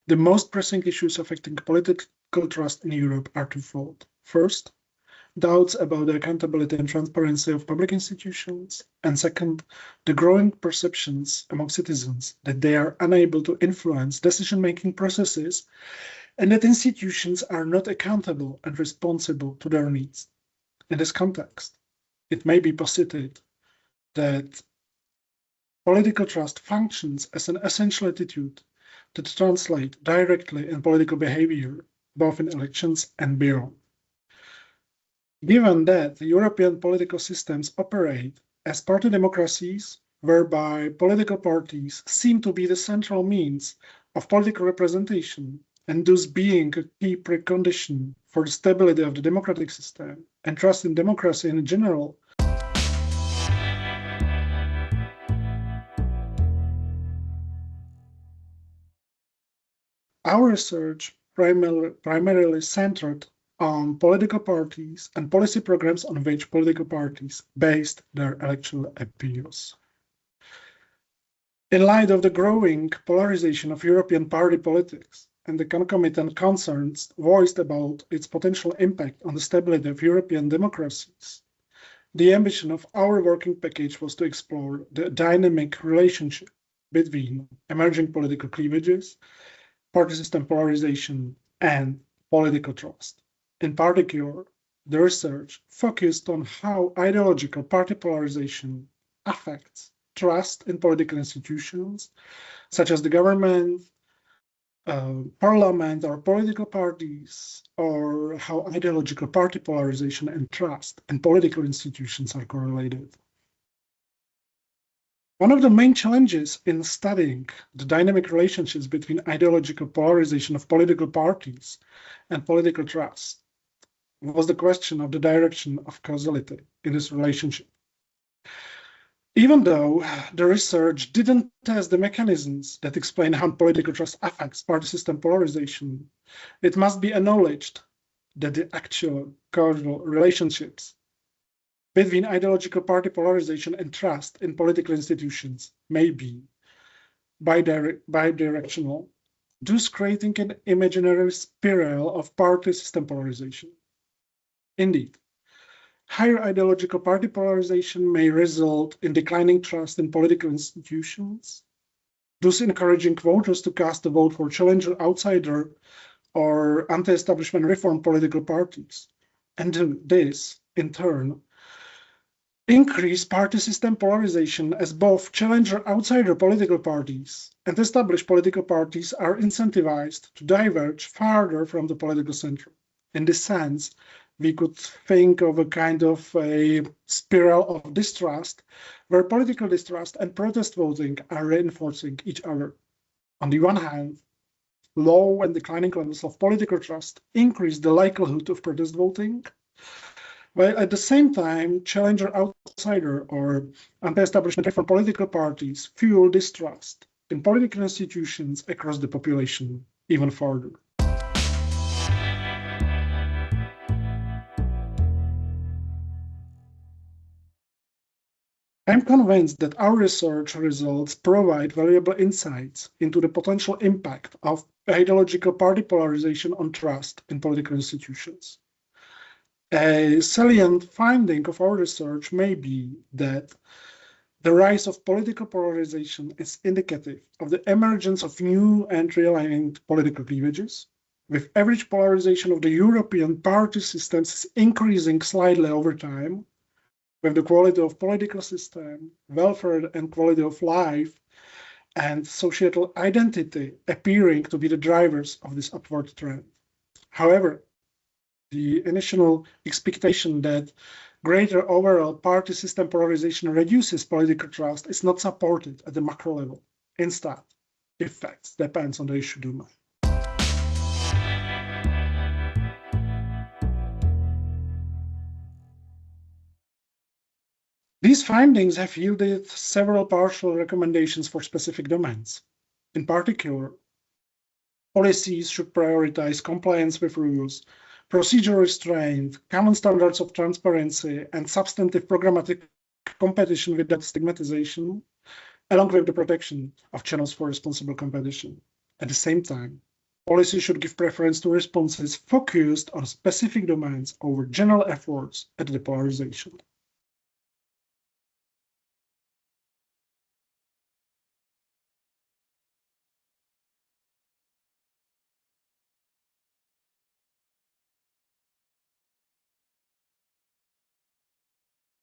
The most pressing issues affecting political trust in Europe are twofold. First, doubts about the accountability and transparency of public institutions, and second, the growing perceptions among citizens that they are unable to influence decision-making processes and that institutions are not accountable and responsible to their needs. In this context, it may be posited that political trust functions as an essential attitude that translates directly in political behavior, both in elections and beyond. Given that European political systems operate as party democracies, whereby political parties seem to be the central means of political representation, and thus being a key precondition for the stability of the democratic system and trust in democracy in general, our research primarily centered on political parties and policy programs on which political parties based their electoral appeals. In light of the growing polarization of European party politics and the concomitant concerns voiced about its potential impact on the stability of European democracies, the ambition of our working package was to explore the dynamic relationship between emerging political cleavages, party system polarization, and political trust. In particular, the research focused on how ideological party polarization affects trust in political institutions, such as the government, parliament, or political parties, or how ideological party polarization and trust in political institutions are correlated. One of the main challenges in studying the dynamic relationships between ideological polarization of political parties and political trust was the question of the direction of causality in this relationship. Even though the research didn't test the mechanisms that explain how political trust affects party system polarization, it must be acknowledged that the actual causal relationships between ideological party polarization and trust in political institutions may be bidirectional, thus creating an imaginary spiral of party system polarization. Indeed, higher ideological party polarization may result in declining trust in political institutions, thus encouraging voters to cast a vote for challenger, outsider, or anti-establishment reform political parties. And this, in turn, increase party system polarization as both challenger, outsider political parties and established political parties are incentivized to diverge farther from the political center. In this sense, we could think of a kind of a spiral of distrust, where political distrust and protest voting are reinforcing each other. On the one hand, low and declining levels of political trust increase the likelihood of protest voting, while at the same time, challenger, outsider, or anti-establishment reform political parties fuel distrust in political institutions across the population even further. I'm convinced that our research results provide valuable insights into the potential impact of ideological party polarization on trust in political institutions. A salient finding of our research may be that the rise of political polarization is indicative of the emergence of new and realigned political cleavages, with average polarization of the European party systems increasing slightly over time, with the quality of political system, welfare and quality of life, and societal identity appearing to be the drivers of this upward trend. However, the initial expectation that greater overall party system polarization reduces political trust is not supported at the macro level. Instead, effects depends on the issue domain. These findings have yielded several partial recommendations for specific domains. In particular, policies should prioritize compliance with rules, procedural restraint, common standards of transparency, and substantive programmatic competition without stigmatization, along with the protection of channels for responsible competition. At the same time, Policy should give preference to responses focused on specific domains over general efforts at depolarization.